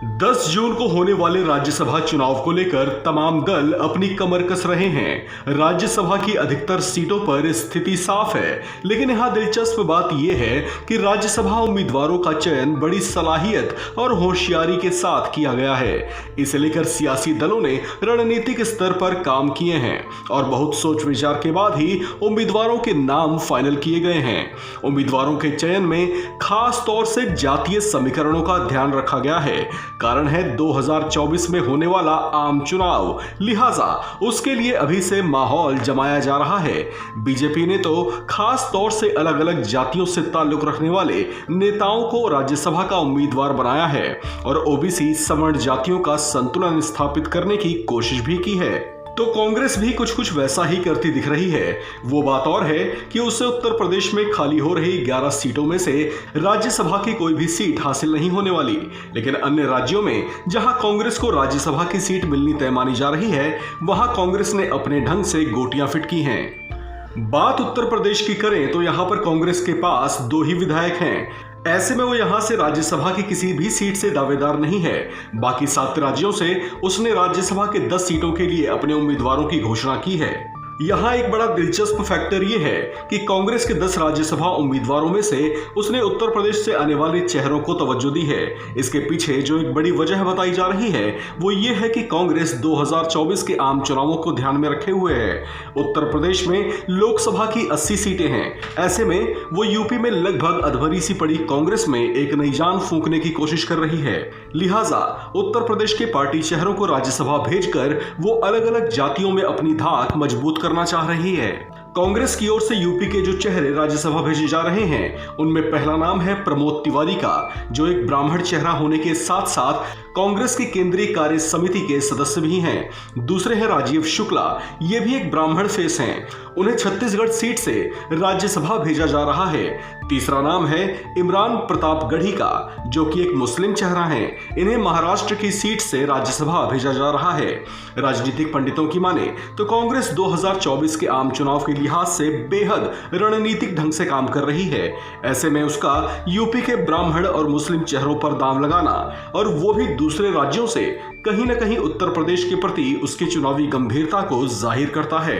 10 जून को होने वाले राज्यसभा चुनाव को लेकर तमाम दल अपनी कमर कस रहे हैं। राज्यसभा की अधिकतर सीटों पर स्थिति साफ है, लेकिन यहां दिलचस्प बात यह है कि राज्यसभा उम्मीदवारों का चयन बड़ी सलाहियत और होशियारी के साथ किया गया है। इसे लेकर सियासी दलों ने रणनीतिक स्तर पर काम किए हैं और बहुत सोच विचार के बाद ही उम्मीदवारों के नाम फाइनल किए गए हैं। उम्मीदवारों के चयन में खास तौर से जातीय समीकरणों का ध्यान रखा गया है। कारण है 2024 में होने वाला आम चुनाव, लिहाजा उसके लिए अभी से माहौल जमाया जा रहा है। बीजेपी ने तो खास तौर से अलग अलग जातियों से ताल्लुक रखने वाले नेताओं को राज्यसभा का उम्मीदवार बनाया है और ओबीसी सवर्ण जातियों का संतुलन स्थापित करने की कोशिश भी की है। तो कांग्रेस भी कुछ वैसा ही करती दिख रही है। वो बात और है कि उसे उत्तर प्रदेश में खाली हो रही 11 सीटों में से राज्यसभा की कोई भी सीट हासिल नहीं होने वाली, लेकिन अन्य राज्यों में जहां कांग्रेस को राज्यसभा की सीट मिलनी तय मानी जा रही है, वहां कांग्रेस ने अपने ढंग से गोटियां फिट की हैं। बात उत्तर प्रदेश की करें तो यहां पर कांग्रेस के पास 2 ही विधायक हैं। ऐसे में वो यहां से राज्यसभा की किसी भी सीट से दावेदार नहीं है। बाकी 7 राज्यों से उसने राज्यसभा के 10 सीटों के लिए अपने उम्मीदवारों की घोषणा की है। यहाँ एक बड़ा दिलचस्प फैक्टर ये है कि कांग्रेस के 10 राज्यसभा उम्मीदवारों में से उसने उत्तर प्रदेश से आने वाले चेहरों को तवज्जो दी है। इसके पीछे जो एक बड़ी वजह बताई जा रही है वो ये है कि कांग्रेस 2024 के आम चुनावों को ध्यान में रखे हुए है। उत्तर प्रदेश में लोकसभा की 80 सीटें हैं। ऐसे में वो यूपी में लगभग अधभरी सी पड़ी कांग्रेस में एक नई जान फूंकने की कोशिश कर रही है। लिहाजा उत्तर प्रदेश के पार्टी चेहरों को राज्यसभा भेजकर वो अलग अलग जातियों में अपनी धाक मजबूत करना चाह रही है। कांग्रेस की ओर से यूपी के जो चेहरे राज्यसभा भेजे जा रहे हैं उनमें पहला नाम है प्रमोद तिवारी का, जो एक ब्राह्मण चेहरा होने के साथ साथ कांग्रेस की केंद्रीय कार्य समिति के सदस्य भी हैं। दूसरे हैं राजीव शुक्ला, ये भी एक ब्राह्मण फेस हैं। उन्हें छत्तीसगढ़ सीट से राज्यसभा भेजा जा रहा है। तीसरा नाम है इमरान प्रतापगढ़ी का, जो कि एक मुस्लिम चेहरा है। इन्हें महाराष्ट्र की सीट से राज्यसभा भेजा जा रहा है। राजनीतिक पंडितों की माने तो कांग्रेस 2024 के आम चुनाव के लिहाज से बेहद रणनीतिक ढंग से काम कर रही है। ऐसे में उसका यूपी के ब्राह्मण और मुस्लिम चेहरों पर दांव लगाना, और वो भी दूसरे राज्यों से, कहीं न कहीं उत्तर प्रदेश के प्रति उसकी चुनावी गंभीरता को जाहिर करता है।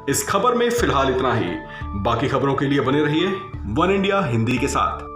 इस खबर में फिलहाल इतना ही। बाकी खबरों के लिए बने रहिए वन इंडिया हिंदी के साथ।